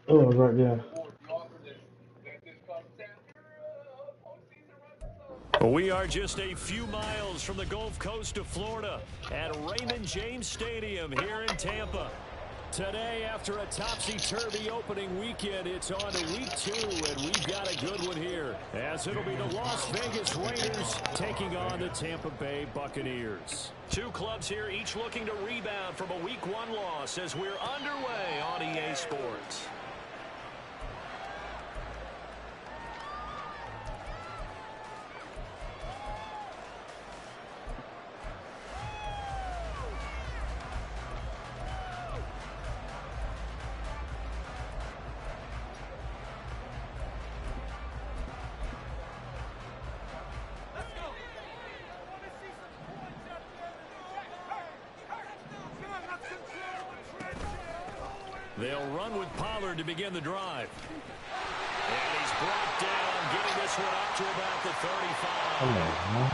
Oh, right there. We are just a few miles from the Gulf Coast of Florida at Raymond James Stadium here in Tampa. Today, after a topsy-turvy opening weekend, it's on to week 2, and we've got a good one here, as it'll be the Las Vegas Raiders taking on the Tampa Bay Buccaneers. Two clubs here, each looking to rebound from a week 1 loss as we're underway on EA Sports. They'll run with Pollard to begin the drive. And he's brought down, getting this one up to about the 35.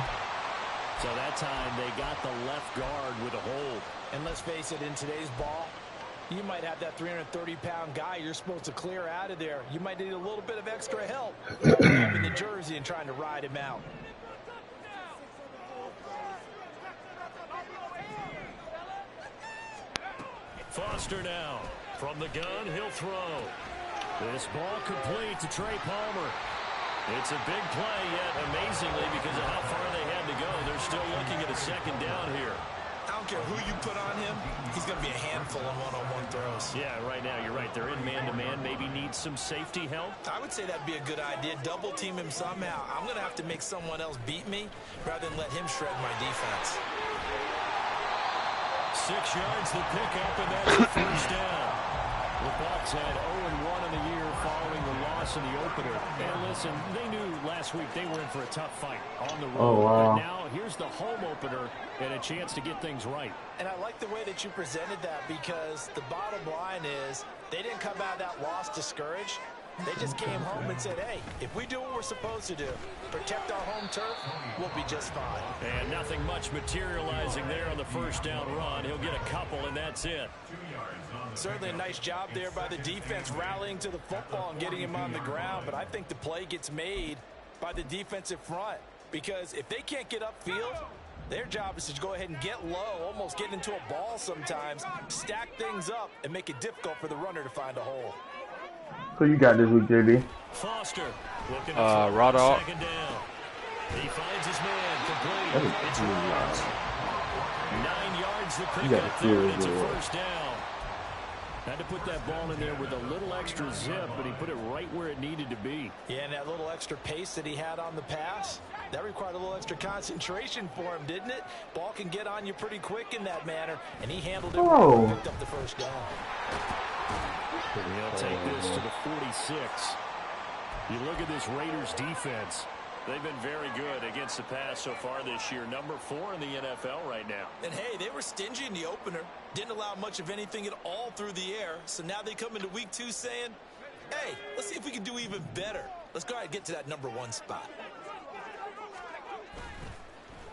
So that time they got the left guard with a hold. And let's face it, in today's ball, you might have that 330-pound guy you're supposed to clear out of there. You might need a little bit of extra help grabbing the jersey and trying to ride him out. Foster now. From the gun, he'll throw. This ball complete to Trey Palmer. It's a big play, yet amazingly, because of how far they had to go, they're still looking at a second down here. I don't care who you put on him, he's going to be a handful on one-on-one throws. Yeah, right now, you're right. They're in man-to-man, maybe need some safety help. I would say that'd be a good idea. Double team him somehow. I'm going to have to make someone else beat me rather than let him shred my defense. 6 yards to pick up, and that's the first down. The Bucs had 0-1 in the year following the loss in the opener. And listen, they knew last week they were in for a tough fight on the road. Oh, wow. But now here's the home opener and a chance to get things right. And I like the way that you presented that, because the bottom line is they didn't come out of that loss discouraged. They just came home and said, hey, if we do what we're supposed to do, protect our home turf, we'll be just fine. And nothing much materializing there on the first down run. He'll get a couple, and that's it. Certainly a nice job there by the defense rallying to the football and getting him on the ground. But I think the play gets made by the defensive front, because if they can't get upfield, their job is to go ahead and get low, almost get into a ball sometimes, stack things up, and make it difficult for the runner to find a hole. Who you got this week, JB? Foster looking Rodolph. Second down. He finds his man complete. It's 9 yards to pick up there, and it's a first down. Had to put that ball in there with a little extra zip, but he put it right where it needed to be. Yeah, and that little extra pace that he had on the pass, that required a little extra concentration for him, didn't it? Ball can get on you pretty quick in that manner, and he handled it well and picked up the first down. He'll take this to the 46. You look at this Raiders defense. They've been very good against the pass so far this year. Number 4 in the NFL right now. And, hey, they were stingy in the opener. Didn't allow much of anything at all through the air. So now they come into week 2 saying, hey, let's see if we can do even better. Let's go ahead and get to that number 1 spot.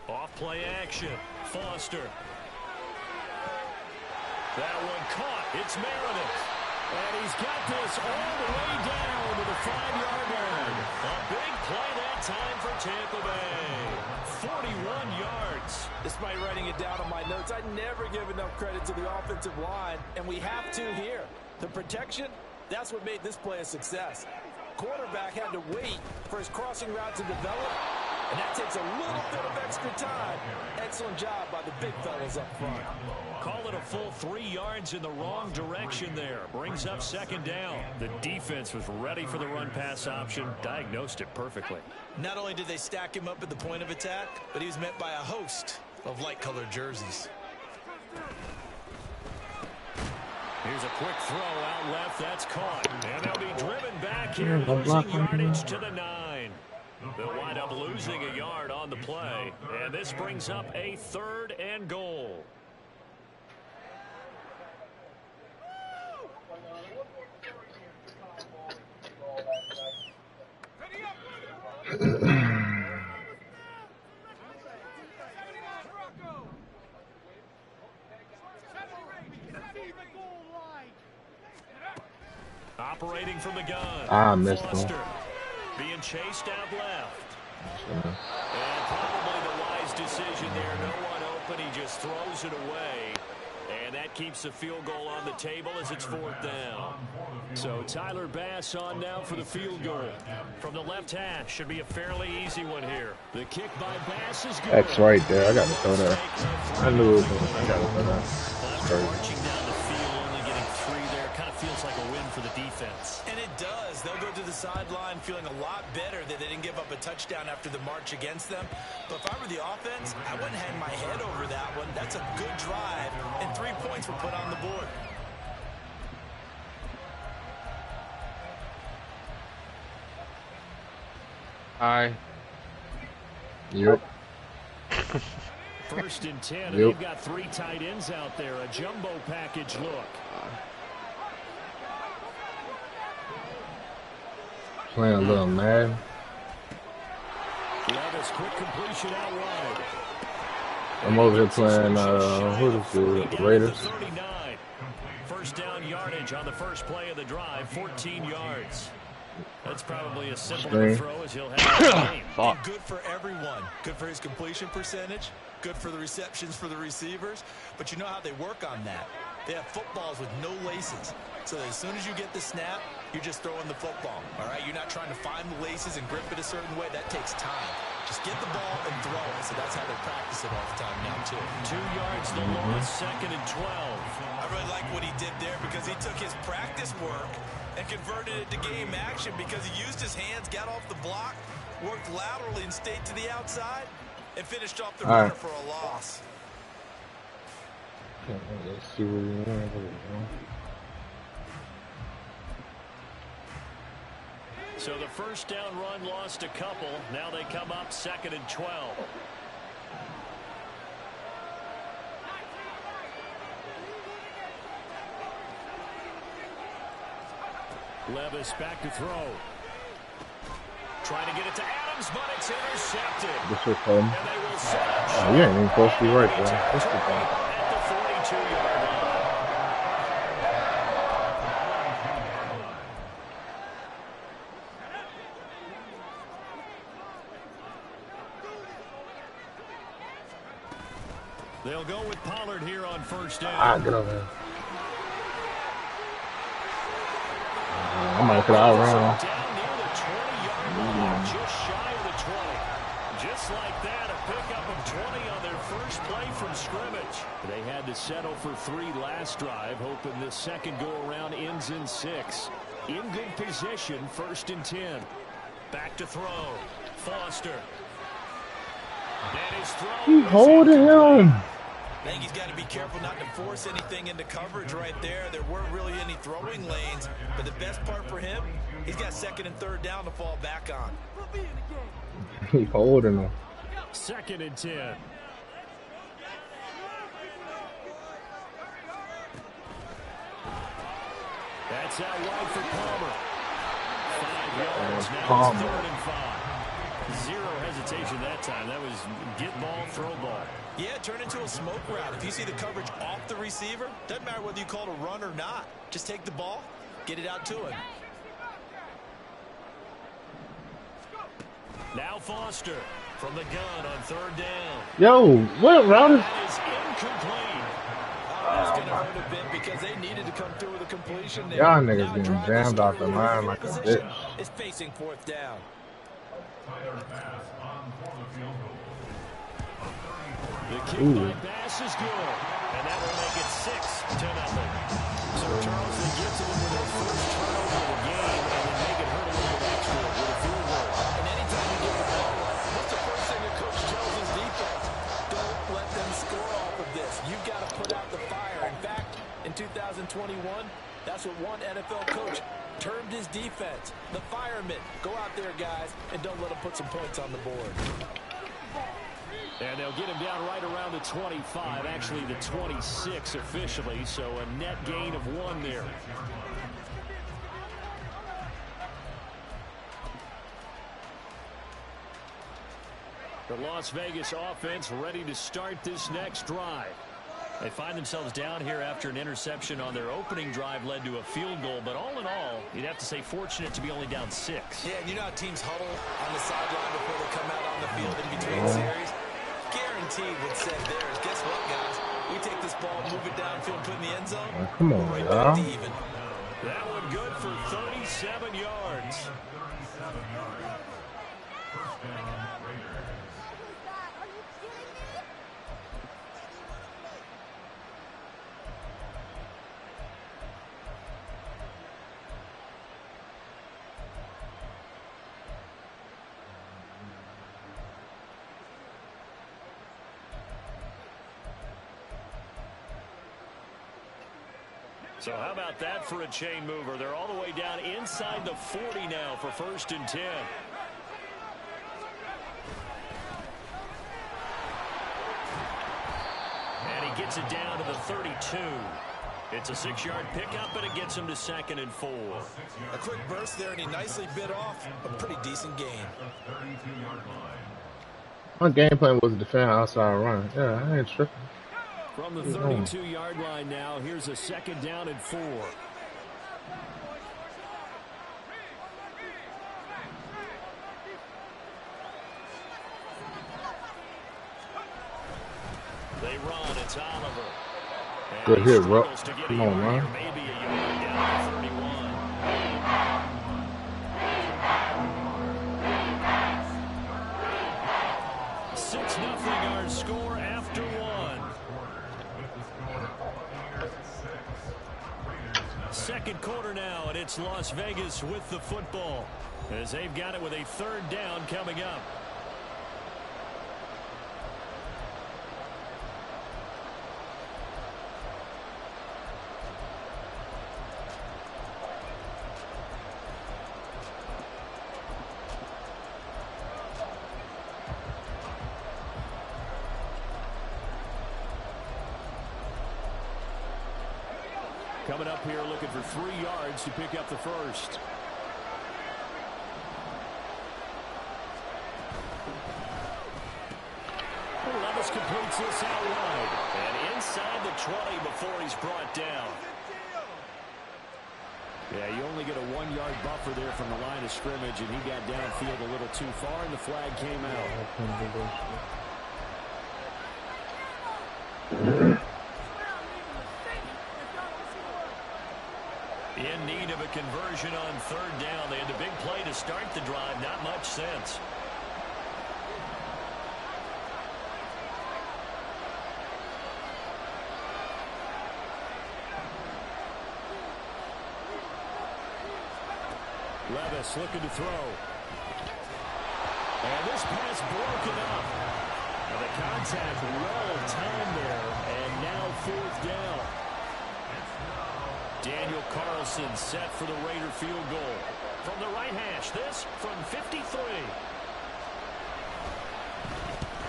Off play action. Foster. That one caught. It's Meredith. And he's got this all the way down to the 5-yard line. A big play that time for Tampa Bay. 41 yards. Despite writing it down on my notes, I never give enough credit to the offensive line, and we have to here. The protection, that's what made this play a success. Quarterback had to wait for his crossing route to develop, and that takes a little bit of extra time. Excellent job by the big fellas up front. Call it a full 3 yards in the wrong direction there. Brings up second down. The defense was ready for the run-pass option. Diagnosed it perfectly. Not only did they stack him up at the point of attack, but he was met by a host of light-colored jerseys. Here's a quick throw out left. That's caught. And they'll be driven back here, losing yardage to the 9. They'll wind up losing a yard on the play. And this brings up a 3rd and goal. Operating from the gun. I missed Foster him. being chased out left. And probably the wise decision there. No one open. He just throws it away. And that keeps the field goal on the table as it's 4th down. So Tyler Bass on now for the field goal. From the left hash, should be a fairly easy one here. The kick by Bass is good. X right there. I got to throw that. I knew it was. I got to throw that. That's crazy. Marching down the field, only getting 3 there. Kind of feels like a win for the defense. And it does. They'll go to the sideline feeling a lot better that they didn't give up a touchdown after the march against them. But if I were the offense, I wouldn't hang my head over that one. That's a good drive, and 3 points were put on the board. Hi. Yep. 1st and 10. And Yep. they've got 3 tight ends out there. A jumbo package look. Playing a little mad. Levis, quick completion out wide. I'm over here playing, who is it? Raiders. 39. 1st down yardage on the first play of the drive, 14 yards. That's probably as simple of a throw as he'll have in the game. And good for everyone. Good for his completion percentage. Good for the receptions for the receivers. But you know how they work on that. They have footballs with no laces. So as soon as you get the snap, you're just throwing the football. All right? You're not trying to find the laces and grip it a certain way. That takes time. Just get the ball and throw it. So that's how they practice it all the time now, too. 2 yards the loss, 2nd and 12. I really like what he did there because he took his practice work and converted it to game action because he used his hands, got off the block, worked laterally and stayed to the outside, and finished off the runner for a loss. Let's see where you are. So the 1st down run lost a couple. Now they come up 2nd and 12. Levis back to throw. Trying to get it to Adams, but it's intercepted. This will come. And they will set up Oh, you ain't even supposed to be right there. That's the thing. at the 42-yard line. They'll go with Pollard here on 1st down. Get over there. I might could have outrun. Down near the 20-yard line, just shy of the 20. Just like that, a pickup of 20 on their first play from scrimmage. They had to settle for 3 last drive, hoping this second go-around ends in 6. In good position, 1st and 10. Back to throw. Foster. And his throw. He's holding him. I think he's got to be careful not to force anything into coverage right there. There weren't really any throwing lanes, but the best part for him, he's got 2nd and 3rd down to fall back on. He's holding him. 2nd and 10. That's out wide for Palmer. 5 yards. Now it's 3rd and 5. 0 hesitation that time. That was get ball, throw ball. Yeah, turn into a smoke route. If you see the coverage off the receiver, doesn't matter whether you call it a run or not. Just take the ball, get it out to him. Now Foster from the gun on 3rd down. Yo, what route is? That is incomplete. That's going to hurt a bit because they needed to come through with a completion. Y'all niggas getting jammed out the line like a bitch. Is facing 4th down. The kick by Bass is good, and that will make it 6-0. So Charles, they get to them with their first turnover of the game, and then make it hurt a little bit extra with a field goal. And anytime you get the ball, what's the first thing a coach tells his defense? Don't let them score off of this. You've got to put out the fire. In fact, in 2021, that's what one NFL coach termed his defense. The firemen. Go out there, guys, and don't let them put some points on the board. And they'll get him down right around the 25, actually the 26 officially, so a net gain of 1 there. The Las Vegas offense ready to start this next drive. They find themselves down here after an interception on their opening drive led to a field goal. But all in all, you'd have to say fortunate to be only down 6. Yeah, and you know how teams huddle on the sideline before they come out on the field in between series? Guaranteed what's said there is, guess what, guys? We take this ball, move it downfield, put it in the end zone. Come on, right y'all. back to even. That one good for 37 yards. So how about that for a chain mover? They're all the way down inside the 40 now for 1st and 10. And he gets it down to the 32. It's a 6-yard pickup, and it gets him to 2nd and 4. A quick burst there, and he nicely bit off a pretty decent gain. My game plan was to defend outside run. Yeah, I ain't tripping. From the 32-yard line now, here's a 2nd down and 4. They run, it's Oliver. And good hit, bro. Come on, man. Maybe a yard down to 31. Our score after 1. Second quarter now, and it's Las Vegas with the football as they've got it with a 3rd down coming up. Coming up here looking for 3 yards to pick up the 1st. Levis completes this out wide. And inside the 20 before he's brought down. Yeah, you only get a 1-yard buffer there from the line of scrimmage, and he got downfield a little too far, and the flag came out. In need of a conversion on 3rd down. They had the big play to start the drive. Not much sense. Levis looking to throw. And this pass broken up. Now the contact well timed there. And now 4th down. Daniel Carlson set for the Raider field goal. From the right hash, this from 53.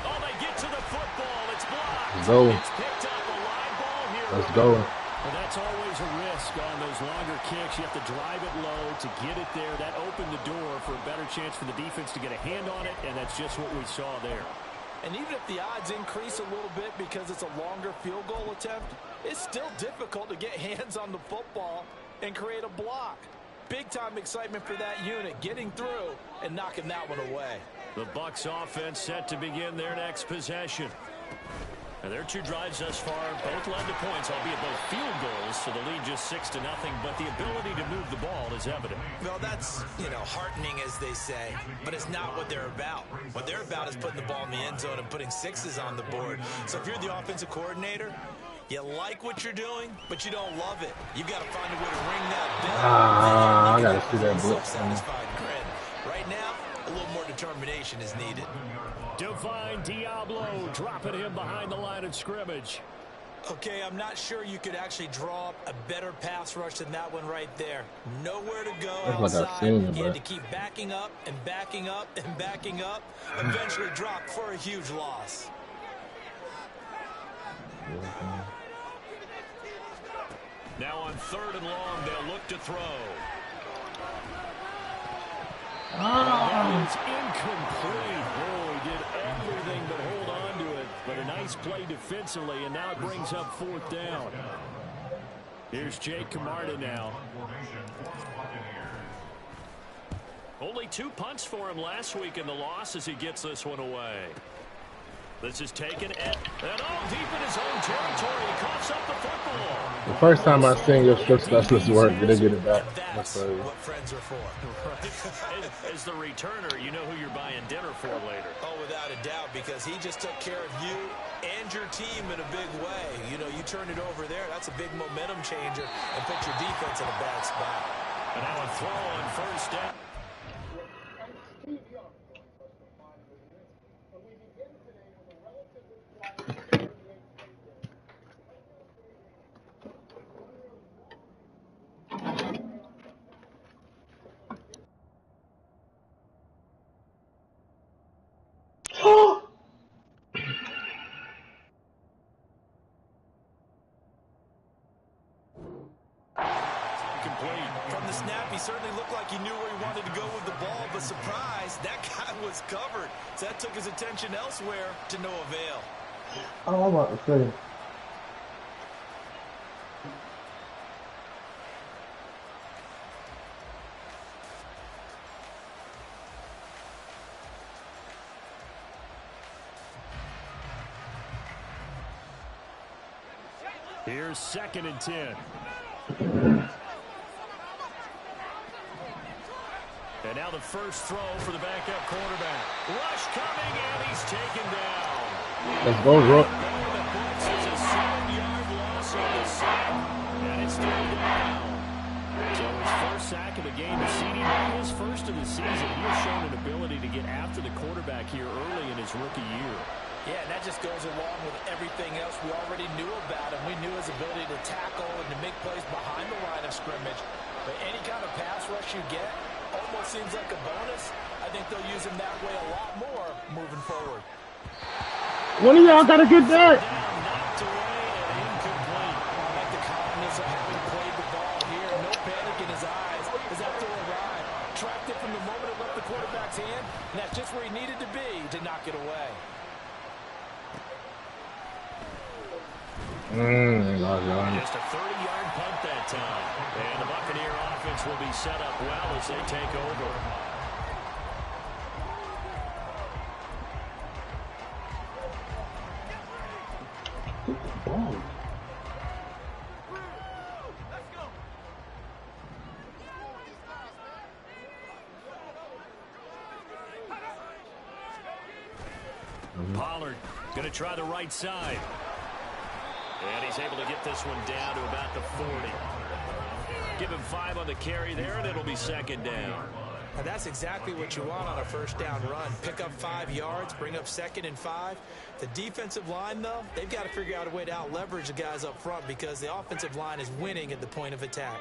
Oh, they get to the football. It's blocked. Let's go. It's picked up. A live ball here. Let's go. Well, that's always a risk on those longer kicks. You have to drive it low to get it there. That opened the door for a better chance for the defense to get a hand on it, and that's just what we saw there. And even if the odds increase a little bit because it's a longer field goal attempt, it's still difficult to get hands on the football and create a block. Big-time excitement for that unit, getting through and knocking that one away. The Bucs offense set to begin their next possession. And their 2 drives thus far both led to points, albeit both field goals, so the lead just 6-0, but the ability to move the ball is evident. Well, that's, heartening, as they say, but it's not what they're about. What they're about is putting the ball in the end zone and putting 6s on the board. So if you're the offensive coordinator, you like what you're doing, but you don't love it. You've got to find a way to ring that bell. I got to see that blitz. Satisfied grin. Right now, a little more determination is needed. Divine Diablo dropping him behind the line of scrimmage. Okay, I'm not sure you could actually draw up a better pass rush than that one right there. Nowhere to go outside. He had to keep backing up and backing up and backing up. Eventually dropped for a huge loss. Now on 3rd and long, they'll look to throw. That is incomplete. Oh, he did everything but hold on to it. But a nice nice play defensively, and now it brings up 4th down. Here's Jake Camarda now. Only 2 punts for him last week in the loss as he gets this one away. This is taken and deep in his own territory. He coughs up the football. The first time I seen your strip specialist work, did they get it back? That's what friends are for. As the returner, you know who you're buying dinner for later. Oh, without a doubt, because he just took care of you and your team in a big way. You know, you turned it over there. That's a big momentum changer and put your defense in a bad spot. And now a throw on 1st down. From the snap, he certainly looked like he knew where he wanted to go with the ball, but surprise, that guy was covered. So that took his attention elsewhere to no avail. Oh, I'm about to say. Here's 2nd and 10. And now the first throw for the backup quarterback. Rush coming, and he's taken down. Let's go, Rook. It's a 7-yard loss on the sack, and it's 3 down. So his first sack of the game is his first of the season. He has shown an ability to get after the quarterback here early in his rookie year. Yeah, and that just goes along with everything else we already knew about him. We knew his ability to tackle and to make plays behind the line of scrimmage. But any kind of pass rush you get almost seems like a bonus. I think they'll use him that way a lot more moving forward. One of y'all got to get that. Knocked away and incomplete. I like the calmness of having played the ball here. No panic in his eyes as that throw arrived. Tracked it from the moment it left the quarterback's hand, and that's just where he needed to be to knock it away. Just a 30-yard punt that time. And the Buccaneer offense will be set up well as they take over. Pollard going to try the right side. And he's able to get this one down to about the 40. Give him 5 on the carry there, and it'll be 2nd down. And that's exactly what you want on a first down run. Pick up 5 yards, bring up 2nd and 5. The defensive line, though, they've got to figure out a way to out-leverage the guys up front because the offensive line is winning at the point of attack.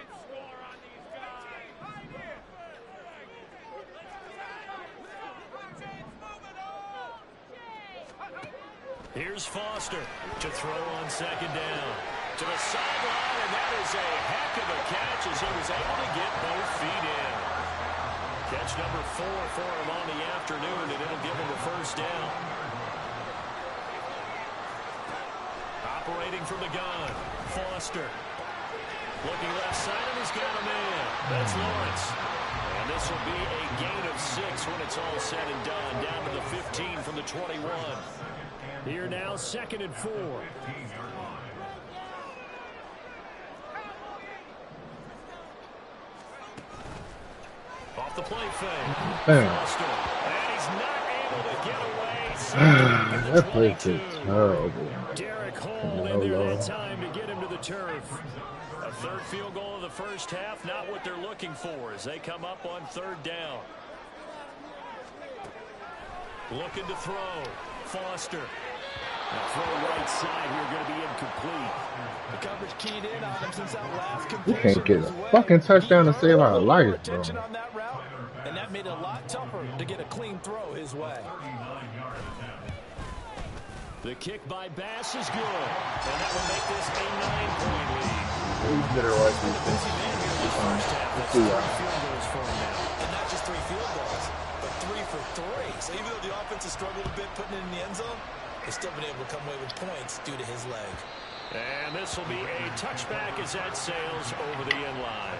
Here's Foster to throw on 2nd down. To the sideline, and that is a heck of a catch as he was able to get both feet in. Catch number 4 for him on the afternoon, and it'll give him a first down. Operating from the gun, Foster. Looking left side, and he's got a man. That's Lawrence. And this will be a gain of 6 when it's all said and done, down to the 15 from the 21. Here now, 2nd and 4. Off the play fake. Foster. And he's not able to get away. That place is terrible. Derek Hall in there that time to get him to the turf. A 3rd field goal of the first half, not what they're looking for as they come up on 3rd down. Looking to throw. Foster. Throw right side here, going to be incomplete. The coverage keyed in on him since that last You completion. can't get a fucking touchdown to save our life, bro. On that route, and that made it a lot tougher to get a clean throw his way. The kick by Bass is good, and that will make this a 9-point lead. He's better like The busy man here in the first half. That's 3 field goals for him now. And not just 3 field goals, but 3 for 3. So even though the offense has struggled a bit putting it in the end zone, has still been able to come away with points due to his leg. And this will be a touchback as that sails over the end line.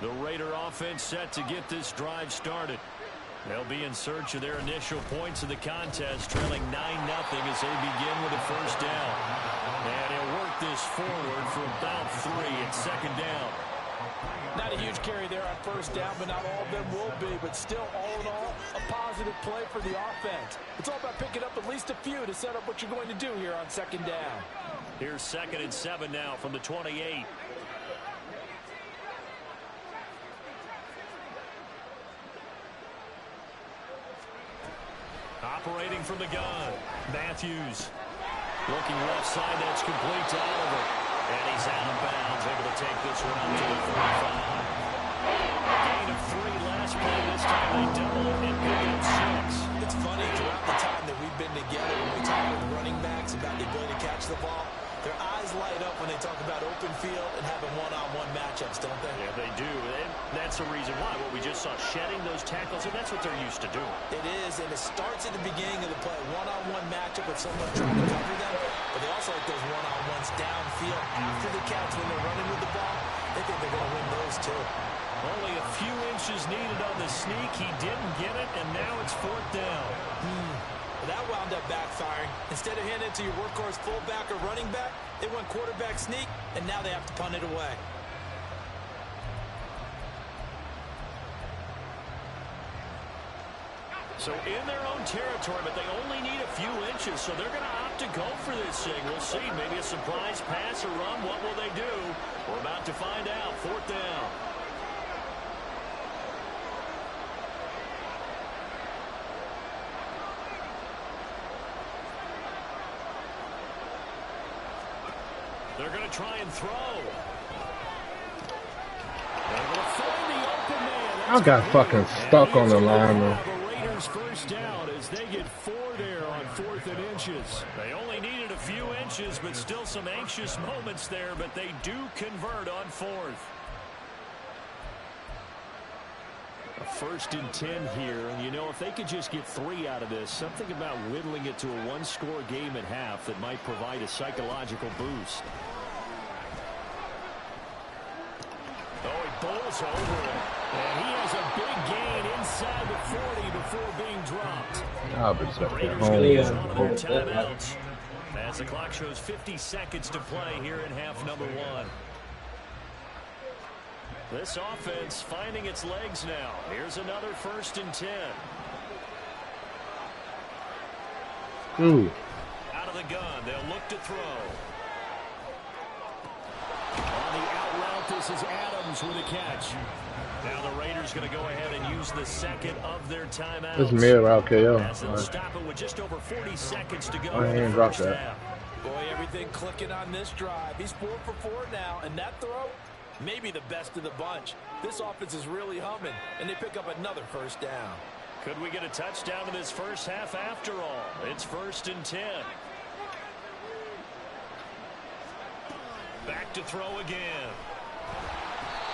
The Raider offense set to get this drive started. They'll be in search of their initial points of the contest, trailing 9-0 as they begin with a first down. And he'll work this forward for about 3 at second down. Not a huge carry there on first down, but not all of them will be. But still, all in all, a positive play for the offense. It's all about picking up at least a few to set up what you're going to do here on second down. Here's 2nd and 7 now from the 28. Operating from the gun, Matthews. Looking left side, that's complete to Oliver. And he's out of bounds, able to take this one up to the 45. A gain of 3 last play. This time they double it and pick up 6. It's funny, throughout the time that we've been together, when we talk with running backs about the ability to catch the ball, their eyes light up when they talk about open field and having one-on-one matchups, don't they? Yeah, they do. And that's the reason why. What we just saw, shedding those tackles, and that's what they're used to doing. It is, and it starts at the beginning of the play. One-on-one matchup with someone trying to cover them, but they also like those one-on-ones downfield after the catch when they're running with the ball. They think they're going to win those, too. Only a few inches needed on the sneak. He didn't get it, and now it's 4th down. Well, that wound up backfiring. Instead of handing it to your workhorse fullback or running back, they went quarterback sneak, and now they have to punt it away. So in their own territory, but they only need a few inches, so they're going to opt to go for this thing. We'll see. Maybe a surprise pass or run. What will they do? We're about to find out. 4th down. They're going to try and throw. They're going to find the open man. I got fucking stuck on the lineman. The Raiders first down as they get 4 there on 4th and inches. They only needed a few inches, but still some anxious moments there, but they do convert on 4th. A 1st and 10 here, and you know, if they could just get 3 out of this, something about whittling it to a 1-score game at half that might provide a psychological boost. Oh, he bowls over it. And he has a big gain inside the 40 before being dropped. I'll be stuck at Raiders going to use home. one of their timeouts as the clock shows 50 seconds to play here in half number 1. This offense finding its legs now. Here's another 1st and 10. Ooh. Out of the gun, they'll look to throw. On the out route, this is Adams with a catch. Now the Raiders going to go ahead and use the 2nd of their timeouts. This mid route KO. As they'll stop it with just over 40 seconds to go. I in the ain't dropped first that. half. Boy, everything clicking on this drive. He's 4 for 4 now, and that throw, maybe the best of the bunch. This offense is really humming, and they pick up another first down. Could we get a touchdown in this first half after all? It's 1st and 10. Back to throw again.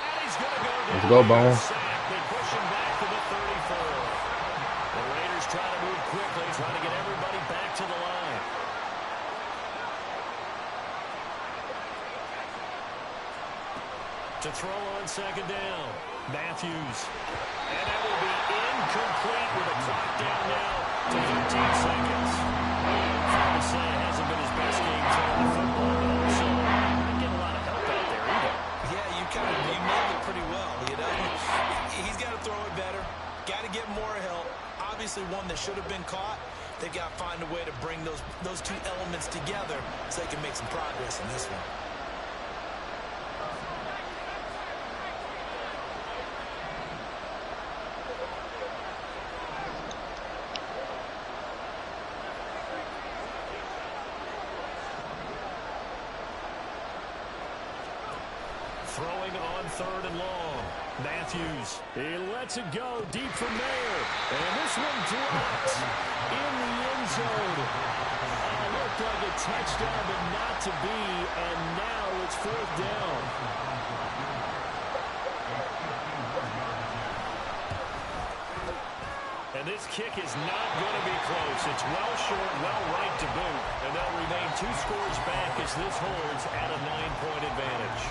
And he's going to go down. Let's go, Bone. They push him back to the 34. The Raiders try to move quickly, trying to get everybody back to the line. To throw on 2nd down. Matthews. And that will be incomplete with a clock down now to 13 seconds. Fair to say it hasn't been his best game throwing the football, but also not getting a lot of help out there either. Yeah, you nailed it pretty well, you know. He's got to throw it better. Got to get more help. Obviously one that should have been caught. They've got to find a way to bring those 2 elements together so they can make some progress in this one. Throwing on 3rd and long. Matthews, he lets it go deep from there. And this one dropped in the end zone. Looked like a touchdown, but not to be. And now it's 4th down. And this kick is not going to be close. It's well short, well right to boot. And they'll remain 2 scores back as this holds at a 9-point advantage.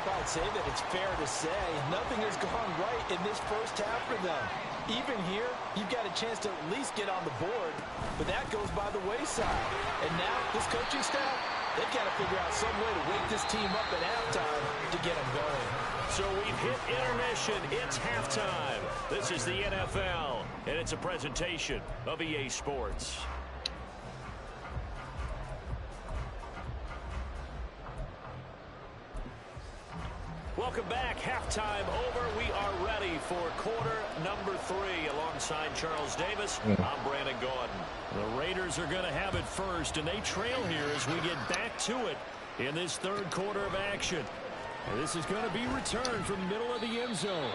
I'd say that it's fair to say nothing has gone right in this first half for them. Even here, you've got a chance to at least get on the board, but that goes by the wayside. And now, this coaching staff, they've got to figure out some way to wake this team up at halftime to get them going. So we've hit intermission. It's halftime. This is the NFL, and it's a presentation of EA Sports. Welcome back. Halftime over. We are ready for quarter number 3. Alongside Charles Davis, I'm Brandon Gordon. The Raiders are going to have it first, and they trail here as we get back to it in this 3rd quarter of action. And this is going to be returned from the middle of the end zone.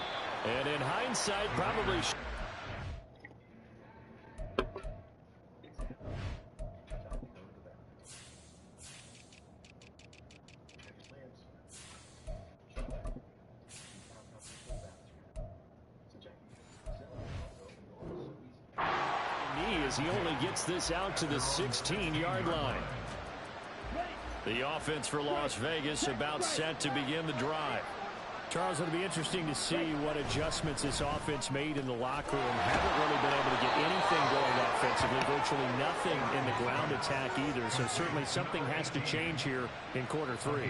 And in hindsight, probably... as he only gets this out to the 16-yard line. The offense for Las Vegas about set to begin the drive. Charles, it'll be interesting to see what adjustments this offense made in the locker room. Haven't really been able to get anything going offensively, virtually nothing in the ground attack either. So certainly something has to change here in quarter 3.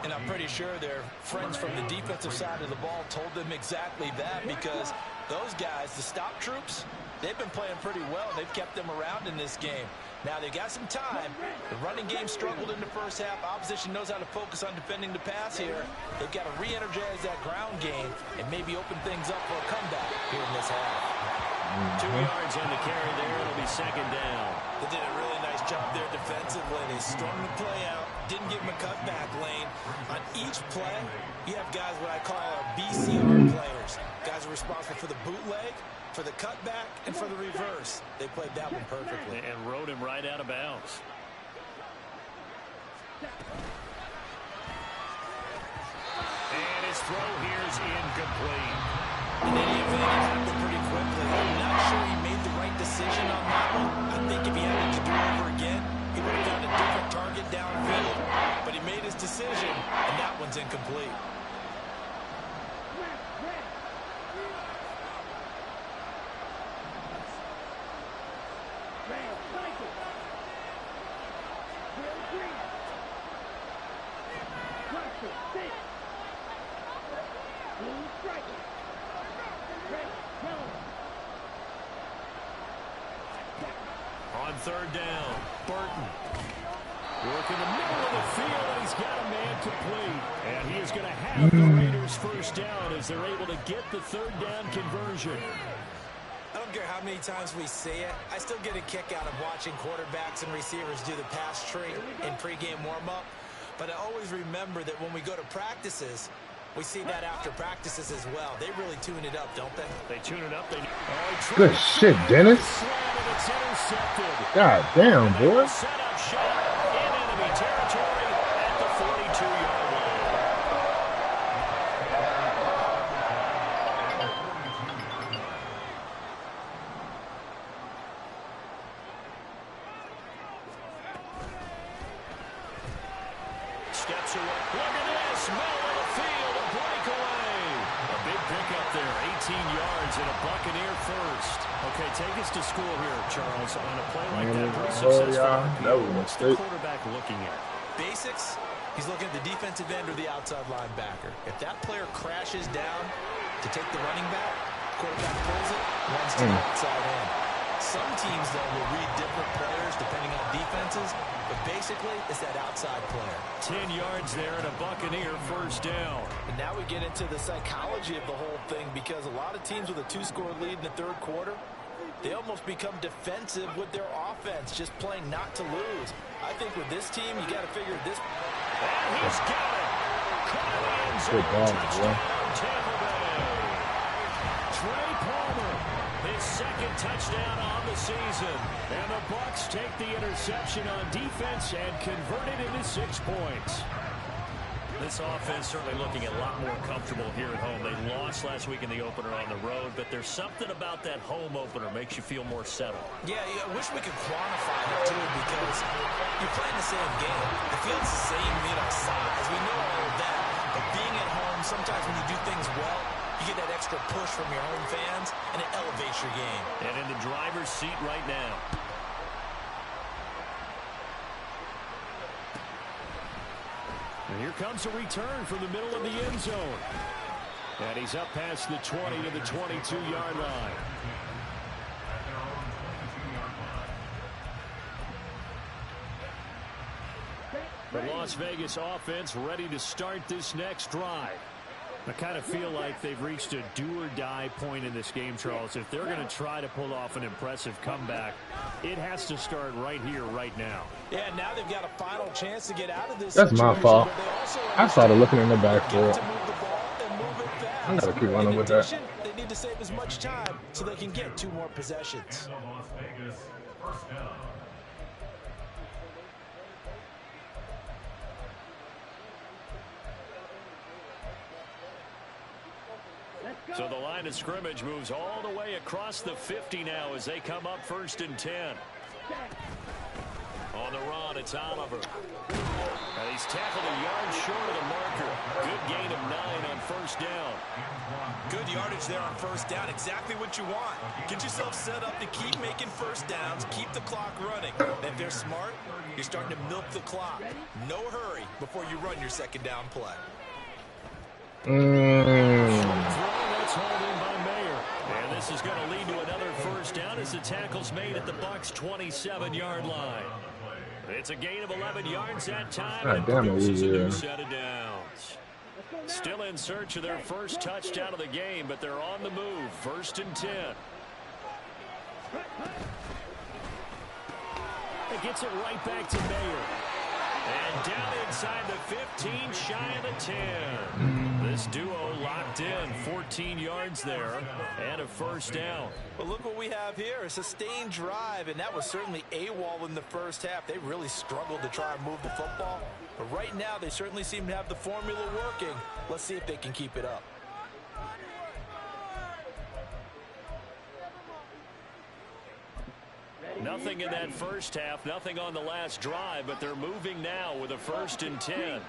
And I'm pretty sure their friends from the defensive side of the ball told them exactly that, because those guys, the stop troops, they've been playing pretty well. They've kept them around in this game. Now, they've got some time. The running game struggled in the first half. Opposition knows how to focus on defending the pass here. They've got to re-energize that ground game and maybe open things up for a comeback here in this half. 2 yards on the carry there. It'll be 2nd down. They did a really nice job there defensively. They strung the play out, didn't give them a cutback lane. On each play, you have guys what I call our BCR players. Guys are responsible for the bootleg, for the cutback, and for the reverse. They played that one perfectly. And rode him right out of bounds. And his throw here is incomplete. In any event, it happened pretty quickly. I'm not sure he made the right decision on that one. I think if he had it to do over again, he would have found a different target downfield. But he made his decision, and that one's incomplete. On 3rd down, Burton. Working the middle of the field, and he's got a man complete. And he is going to have the Raiders first down as they're able to get the 3rd down conversion. I don't care how many times we see it. I still get a kick out of watching quarterbacks and receivers do the pass tree in pregame warm-up. But I always remember that when we go to practices, we see that after practices as well. They really tune it up, don't they? They tune it up. Good shit, Dennis. God damn, boy. Set up shot in enemy territory at the 42-yard line. Steps away. Look at this. Middle of the field. A breakaway. A big pickup there. 18 yards and a Buccaneer first. Okay, take us to school here, Charles. On a play like that, pretty successful. What's the quarterback looking at? Basics. He's looking at the defensive end or the outside linebacker. If that player crashes down to take the running back, quarterback pulls it, runs to the outside end. Some teams, though, will read different players depending on defenses, but basically it's that outside player. 10 yards there and a Buccaneer first down. And now we get into the psychology of the whole thing, because a lot of teams with a 2-score lead in the 3rd quarter, they almost become defensive with their offense, just playing not to lose. I think with this team, you got to figure this. And he's got it. Caught in the end zone. Touchdown, Tampa Bay. touchdown on the season. And the Bucs take the interception on defense and convert it into 6 points. This offense certainly looking a lot more comfortable here at home. They lost last week in the opener on the road, but there's something about that home opener makes you feel more settled. Yeah, I wish we could quantify it, too, because you're playing the same game. The field's the same, size. We know all of that. But being at home, sometimes when you do things well, you get that extra push from your home fans, and it elevates your game. And in the driver's seat right now. And here comes a return from the middle of the end zone. And he's up past the 20 to the 22-yard line. The Las Vegas offense ready to start this next drive. I kind of feel like they've reached a do-or-die point in this game, Charles. If they're going to try to pull off an impressive comeback, it has to start right here, right now. Yeah, now they've got a final chance to get out of this. That's my fault. I started looking in the backfield. I gotta keep running with that. They need to save as much time so they can get 2 more possessions. So the line of scrimmage moves all the way across the 50 now as they come up 1st and 10. On the run, it's Oliver. And he's tackled a yard short of the marker. Good gain of 9 on 1st down. Good yardage there on 1st down. Exactly what you want. Get yourself set up to keep making 1st downs, keep the clock running. And if they're smart, you're starting to milk the clock. No hurry before you run your 2nd down play. That's hauled in by Mayer. And this is going to lead to another 1st down as the tackle's made at the Bucs' 27-yard line. It's a gain of 11 yards that time. And produces a new set of downs. Still in search of their first touchdown of the game, but they're on the move. 1st and 10. It gets it right back to Mayer. And down inside the 15, shy of the 10. This duo locked in, 14 yards there, and a 1st down. But look what we have here, a sustained drive, and that was certainly AWOL in the 1st half. They really struggled to try and move the football. But right now, they certainly seem to have the formula working. Let's see if they can keep it up. Nothing in that 1st half, nothing on the last drive, but they're moving now with a 1st and 10.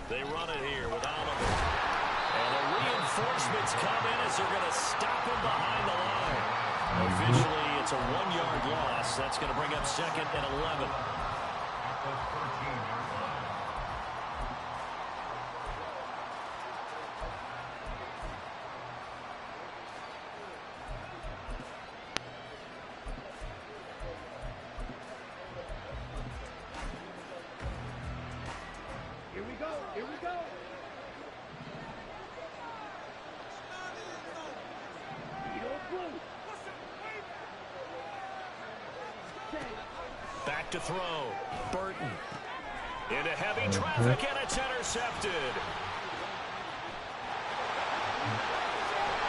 They run it here with Oliver. And the reinforcements come in as they're going to stop him behind the line. Officially, it's a 1-yard loss. That's going to bring up 2nd and 11. Back to throw. Burton. Into heavy traffic, and it's intercepted.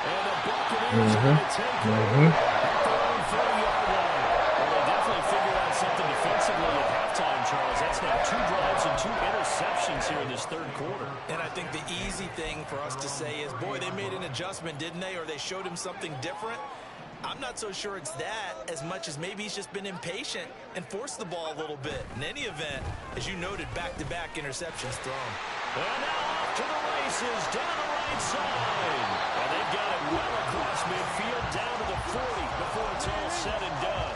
And the Buccaneers are going to take it at their own 30-yard line. Well, they definitely figured out something defensively at halftime, Charles. That's now 2 drives and 2 interceptions here in this 3rd quarter. And I think the easy thing for us to say is, boy, they made an adjustment, didn't they? Or they showed him something different. I'm not so sure it's that as much as maybe he's just been impatient and forced the ball a little bit. In any event, as you noted, back-to-back interceptions thrown. And now off to the races down the right side. And they've got it well across midfield down to the 40 before it's all said and done.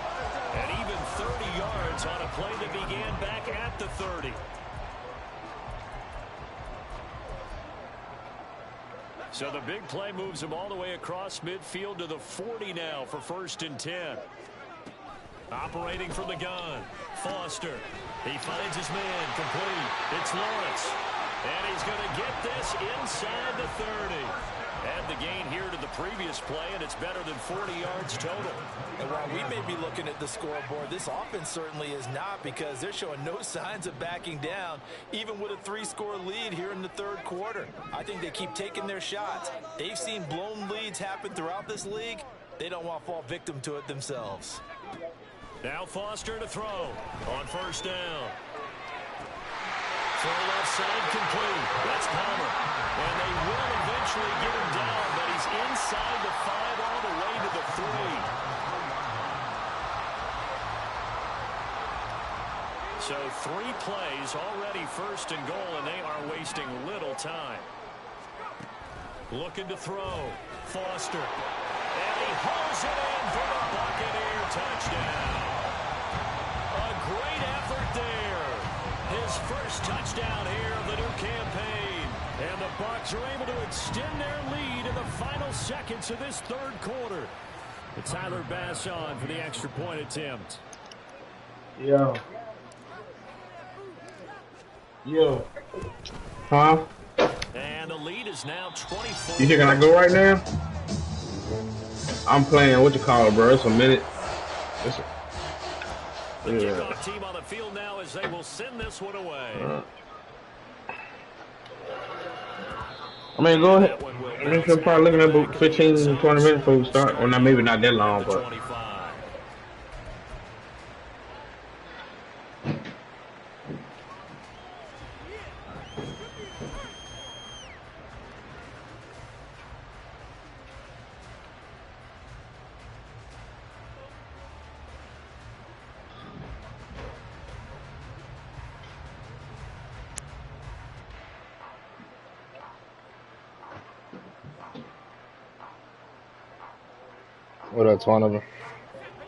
And even 30 yards on a play that began back at the 30. So the big play moves him all the way across midfield to the 40 now for 1st and 10. Operating from the gun, Foster. He finds his man complete. It's Lawrence. And he's going to get this inside the 30. Add the gain here to the previous play, and it's better than 40 yards total. And while we may be looking at the scoreboard, this offense certainly is not, because they're showing no signs of backing down, even with a 3-score lead here in the third quarter. I think they keep taking their shots. They've seen blown leads happen throughout this league. They don't want to fall victim to it themselves. Now Foster to throw on first down. Full left side complete. That's Palmer. And they will eventually get him down, but he's inside the 5 all the way to the 3. So 3 plays already first and goal, and they are wasting little time. Looking to throw. Foster. And he hauls it in for the Buccaneer touchdown. A great effort there. His first touchdown here of the new campaign. And the Bucs are able to extend their lead in the final seconds of this third quarter. It's Tyler Bass on for the extra point attempt. Yo. Huh? And the lead is now 24. You here? Can I go right now? I'm playing, what you call it, bro? It's a minute. The kickoff team on the field now as they will send this one away. I mean, go ahead. We're probably looking at about 15 to 20 minutes before we start. Or not, maybe not that long, but. What up, Twanover?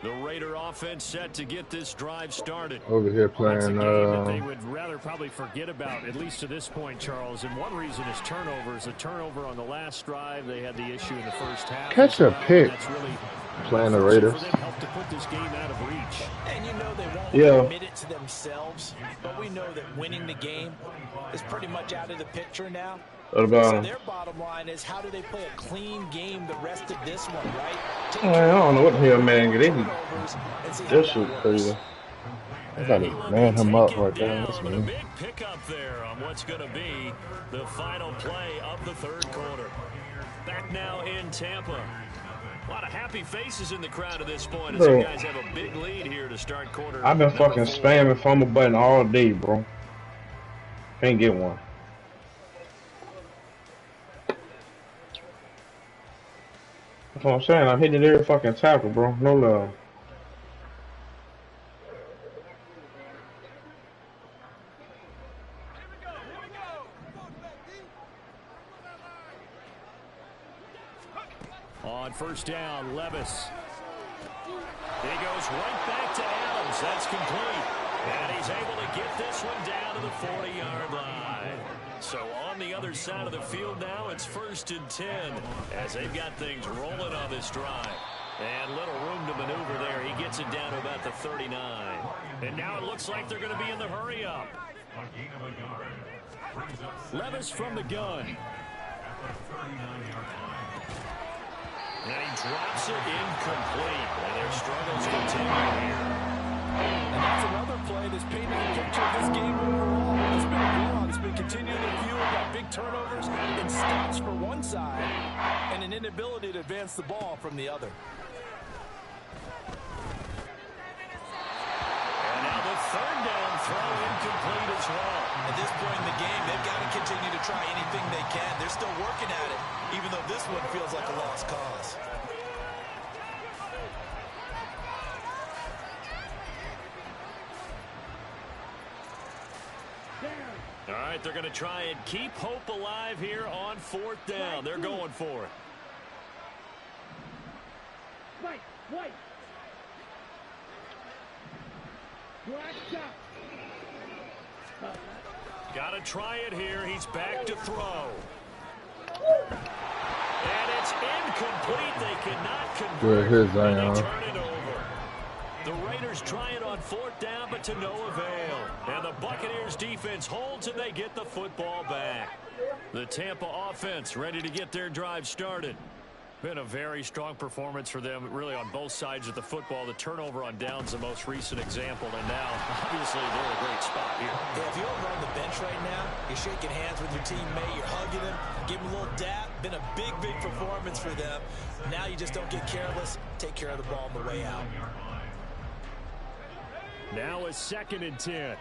The Raider offense set to get this drive started. Over here playing. That they would rather probably forget about, at least to this point, Charles. And one reason is turnovers. A turnover on the last drive. They had the issue in the first half. Catch a pick. That's really playing the Raiders. Help to put this game out of reach. And you know they won't admit it to themselves, but we know that winning the game is pretty much out of the picture now. What about so their bottom line is, how do they play a clean game the rest of this one, right? I don't know what the hell, man. This shit crazy. I gotta man him up right there. That's me. A big pickup there on what's going to be the final play of the third quarter. Back now in Tampa. A lot of happy faces in the crowd at this point as you guys have a big lead here to start quarter. I've been fucking spamming fumble button all day, bro. Can't get one. That's what I'm saying. I'm hitting every fucking tackle, bro. No love. On first down, Levis. He goes right back to Adams. That's complete. And he's able to get this one down to the 40-yard line. So on the other side of the field now, it's 1st and 10 as they've got things rolling on this drive. And little room to maneuver there. He gets it down to about the 39. And now it looks like they're going to be in the hurry-up. Levis from the gun. And he drops it incomplete. And their struggles continue here. And that's another play that's painting a picture of this game overall. It's been a blowout. It's been continually fueled by big turnovers and stops for one side and an inability to advance the ball from the other. And now the third down throw incomplete as well. At this point in the game, they've got to continue to try anything they can. They're still working at it, even though this one feels like a lost cause. All right, they're going to try and keep hope alive here on 4th down. They're going for it. Got to try it here. He's back to throw. And it's incomplete. They cannot convert. Good hit, And they Zion. turn it over. The Raiders try it on 4th down, but to no avail. And the Buccaneers defense holds and they get the football back. The Tampa offense ready to get their drive started. Been a very strong performance for them, really, on both sides of the football. The turnover on downs, the most recent example, and now, obviously, they're in a great spot here. Yeah, if you're over on the bench right now, you're shaking hands with your teammate, you're hugging him, give him a little dap. Been a big, big performance for them. Now you just don't get careless. Take care of the ball on the way out. Now a 2nd and 10.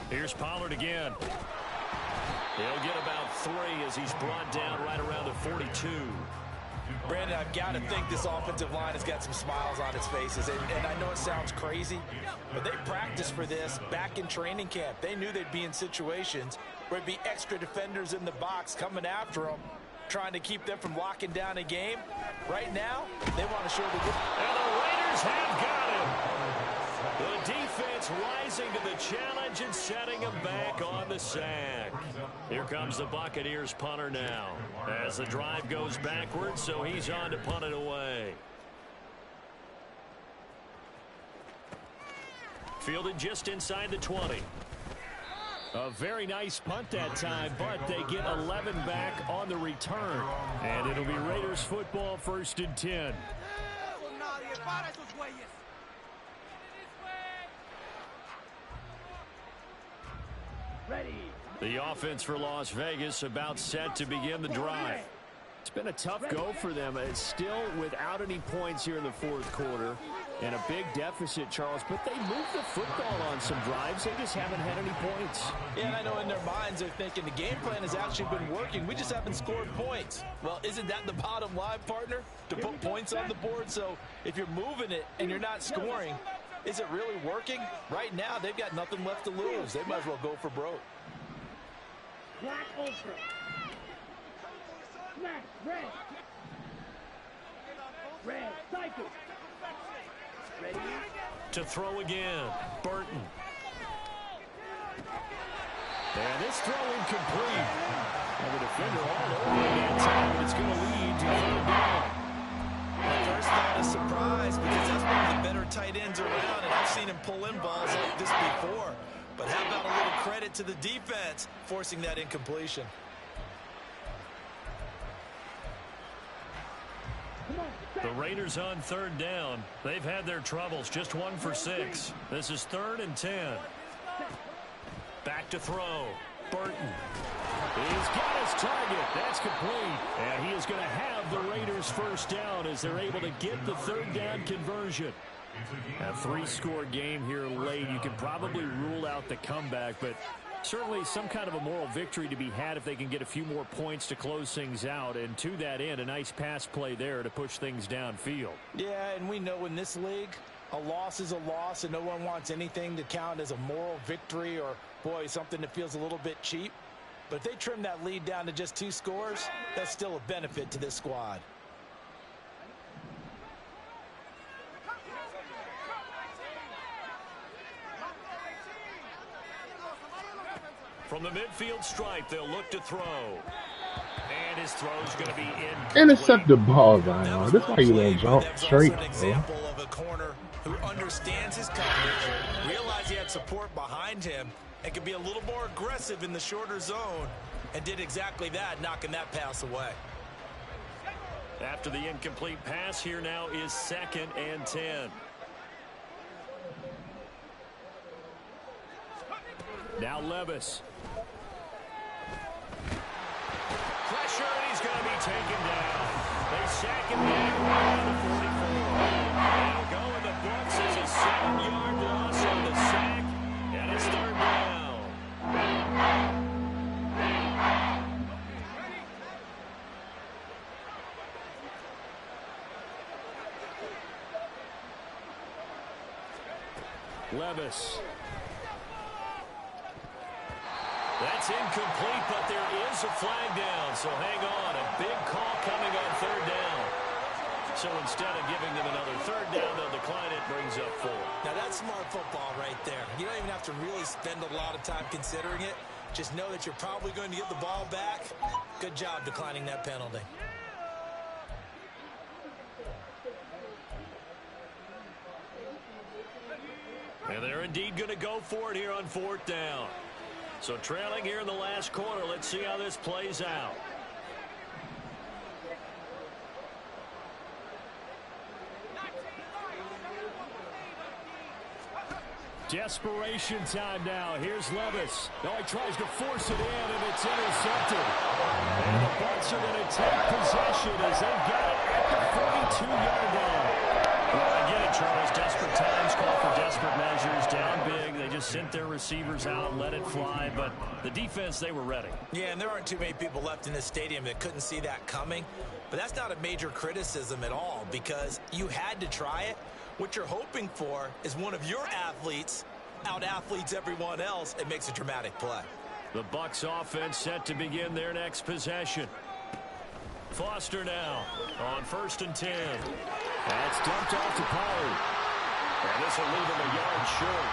Here's Pollard again. He'll get about 3 as he's brought down right around the 42. Brandon, I've got to think this offensive line has got some smiles on its faces. And I know it sounds crazy, but they practiced for this back in training camp. They knew they'd be in situations where there'd be extra defenders in the box coming after them, trying to keep them from locking down a game. Right now, they want to show the good. And the Raiders have got him. The defense rising to the challenge and setting him back on the sack. Here comes the Buccaneers punter now as the drive goes backwards, so he's on to punt it away. Fielded just inside the 20. A very nice punt that time, but they get 11 back on the return. And it'll be Raiders football, 1st and 10. The offense for Las Vegas about set to begin the drive. It's been a tough go for them. It's still without any points here in the 4th quarter. And a big deficit, Charles. But they moved the football on some drives. They just haven't had any points. Yeah, and I know in their minds they're thinking the game plan has actually been working. We just haven't scored points. Well, isn't that the bottom line, partner? To put points on the board? So if you're moving it and you're not scoring, is it really working? Right now, they've got nothing left to lose. They might as well go for broke. Black ultra. Smash, red. Red, cycle. Ready? To throw again, Burton. And this throw incomplete. And the defender all over that time, but it's going to lead to 3rd down. My first thought is surprise because that's one of the better tight ends around, and I've seen him pull in balls like this before. But how about a little credit to the defense forcing that incompletion? The Raiders on 3rd down. They've had their troubles. Just 1 for 6. This is 3rd and 10. Back to throw. Burton. He's got his target. That's complete. And he is going to have the Raiders 1st down as they're able to get the 3rd down conversion. A 3-score game here late. You can probably rule out the comeback, but certainly some kind of a moral victory to be had if they can get a few more points to close things out. And to that end, a nice pass play there to push things downfield. Yeah, and we know in this league, a loss is a loss, and no one wants anything to count as a moral victory or, boy, something that feels a little bit cheap. But if they trim that lead down to just 2 scores, that's still a benefit to this squad. From the midfield stripe, they'll look to throw. And his throw's going to be in. Intercept the ball, Zion. That's why you don't jump straight, an bro. example of a corner who understands his coverage, realized he had support behind him, and could be a little more aggressive in the shorter zone, and did exactly that, knocking that pass away. After the incomplete pass, here now is 2nd and 10. Now Levis. Pressure, and he's going to be taken down. They sack him back around the 44. They'll go in the books as a 7-yard loss on the sack, and it's 3rd down. Levis. That's incomplete, but there is a flag down, so hang on. A big call coming on 3rd down. So instead of giving them another 3rd down, they'll decline it, brings up 4. Now that's smart football right there. You don't even have to really spend a lot of time considering it. Just know that you're probably going to get the ball back. Good job declining that penalty. And they're indeed going to go for it here on 4th down. So trailing here in the last quarter. Let's see how this plays out. Desperation time now. Here's Levis. Now he tries to force it in, and it's intercepted. And the Bucs are going to take possession as they got it at the 42-yard line. Well, I get it, Charles. Desperate times call for desperate measures. Down big. They just sent their receivers out, let it fly. But the defense, they were ready. Yeah, and there aren't too many people left in this stadium that couldn't see that coming. But that's not a major criticism at all because you had to try it. What you're hoping for is one of your athletes out-athletes everyone else and makes a dramatic play. The Bucs offense set to begin their next possession. Foster now on 1st and 10. That's dumped off to Pollard. And this will leave him a yard short.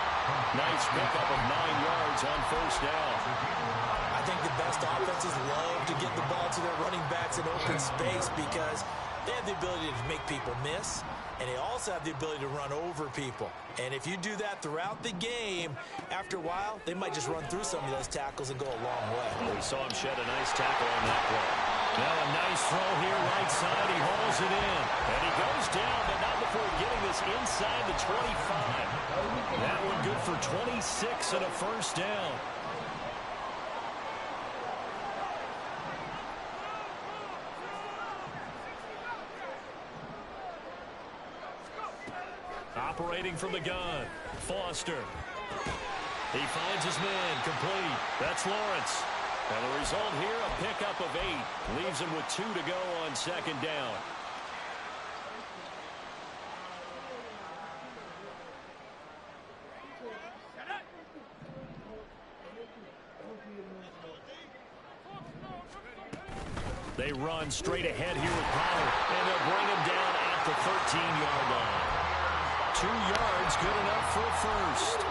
Nice pickup of 9 yards on 1st down. I think the best offenses love to get the ball to their running backs in open space because they have the ability to make people miss, and they also have the ability to run over people. And if you do that throughout the game, after a while, they might just run through some of those tackles and go a long way. We saw him shed a nice tackle on that play. Now a nice throw here right side. He hauls it in. And he goes down, but not before getting this inside the 25. That one good for 26 and a 1st down. Operating from the gun, Foster. He finds his man, complete. That's Lawrence. And the result here, a pickup of 8. Leaves him with 2 to go on 2nd down. They run straight ahead here with Pollard, and they'll bring him down at the 13-yard line. 2 yards, good enough for a 1st.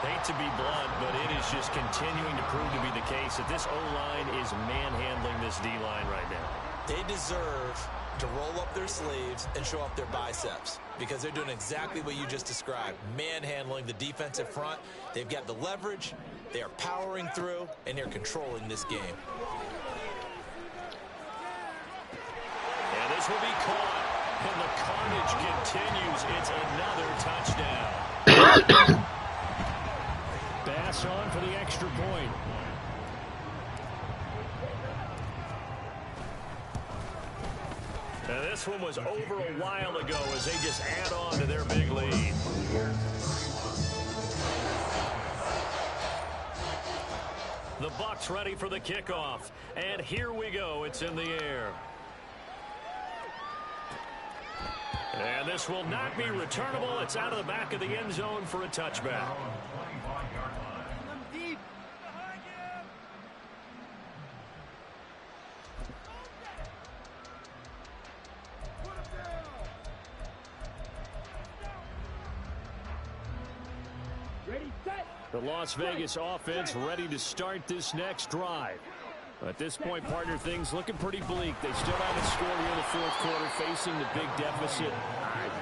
Hate to be blunt, but it is just continuing to prove to be the case that this O-line is manhandling this D-line right now. They deserve to roll up their sleeves and show off their biceps because they're doing exactly what you just described, manhandling the defensive front. They've got the leverage, they are powering through, and they're controlling this game. And this will be caught. And the carnage continues. It's another touchdown. Bass on for the extra point. And this one was over a while ago as they just add on to their big lead. The Bucs ready for the kickoff. And here we go. It's in the air. And this will not be returnable. It's out of the back of the end zone for a touchback. Ready, set. The Las Vegas offense ready to start this next drive. At this point, partner, things looking pretty bleak. They still haven't scored here in the 4th quarter, facing the big deficit.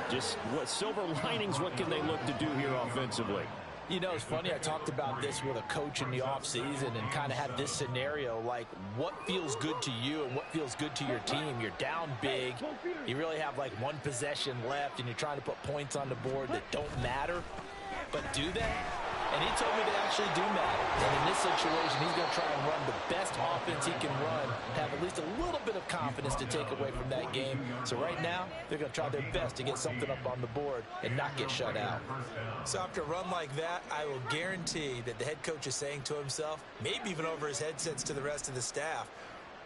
Just what silver linings, what can they look to do here offensively? You know, it's funny, I talked about this with a coach in the offseason and kind of had this scenario, like what feels good to you and what feels good to your team. You're down big. You really have like 1 possession left, and you're trying to put points on the board that don't matter. But do they? And he told me they actually do matter. And in this situation, he's going to try and run the best offense he can run, have at least a little bit of confidence to take away from that game. So right now, they're going to try their best to get something up on the board and not get shut out. So after a run like that, I will guarantee that the head coach is saying to himself, maybe even over his headsets to the rest of the staff,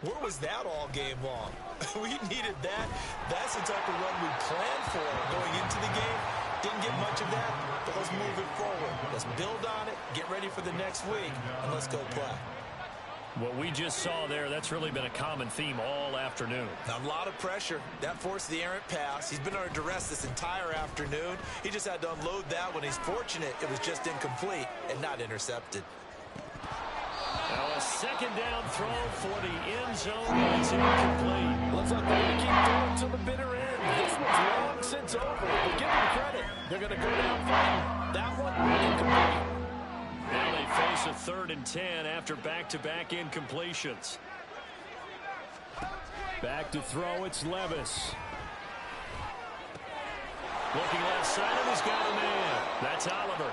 where was that all game long? We needed that. That's the type of run we planned for going into the game. Didn't get much of that, but let's move it forward. Let's build on it, get ready for the next week, and let's go play. What we just saw there, that's really been a common theme all afternoon. A lot of pressure. That forced the errant pass. He's been under duress this entire afternoon. He just had to unload that when he's fortunate it was just incomplete and not intercepted. Now a 2nd down throw for the end zone. It's incomplete. Looks like they're going to keep going to the bitter end. This one's long since over. But give them credit. They're going to go down fighting. That one Now they face a 3rd and 10 after back-to-back incompletions. Back to throw, it's Levis. Looking left side, and he's got a man. That's Oliver.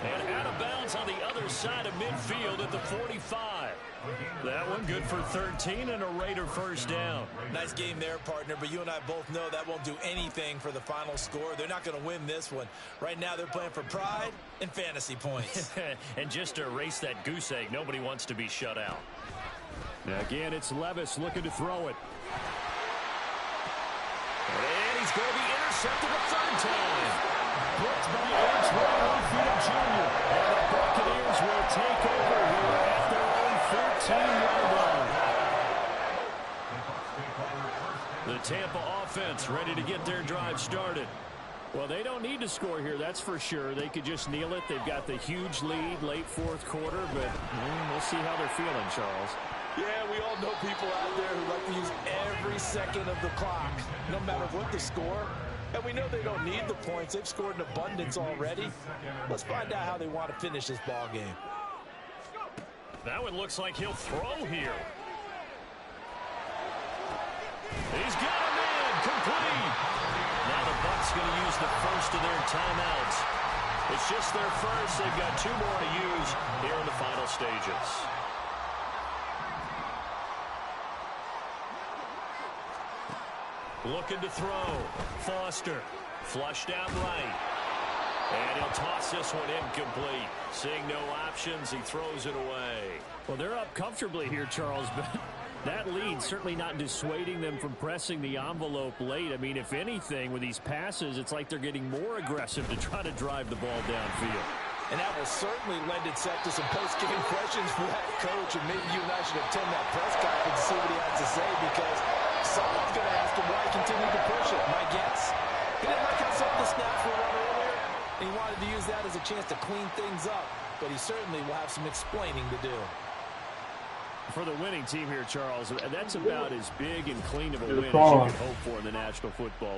And out of bounds on the other side of midfield at the 45. That one good for 13 and a Raider first down. Nice game there, partner, but you and I both know that won't do anything for the final score. They're not going to win this one. Right now they're playing for pride and fantasy points. And just to erase that goose egg, nobody wants to be shut out. Now again, it's Levis looking to throw it. And he's going to be intercepted a 3rd time. Blocked by Antoine Winfield Jr. And the Buccaneers will take over here at their own 14-yard line. The Tampa offense ready to get their drive started. Well, they don't need to score here, that's for sure. They could just kneel it. They've got the huge lead late 4th quarter, but we'll see how they're feeling, Charles. Yeah, we all know people out there who like to use every second of the clock, no matter what the score. And we know they don't need the points. They've scored in abundance already. Let's find out how they want to finish this ball game. That one looks like he'll throw here. He's got a man, complete. Now the Bucs going to use the first of their timeouts. It's just their first. They've got 2 more to use here in the final stages. Looking to throw. Foster. Flushed out right. And he'll toss this one incomplete. Seeing no options, he throws it away. Well, they're up comfortably here, Charles, but that lead certainly not dissuading them from pressing the envelope late. I mean, if anything, with these passes, it's like they're getting more aggressive to try to drive the ball downfield. And that will certainly lend itself to some post-game questions for that coach, and maybe you and I should attend that press conference and see what he has to say, because someone's going to ask him why he continued to push it. My guess, he didn't like how some of the snaps were run earlier, and he wanted to use that as a chance to clean things up, but he certainly will have some explaining to do. For the winning team here, Charles, that's about as big and clean of a win as you can hope for in the National Football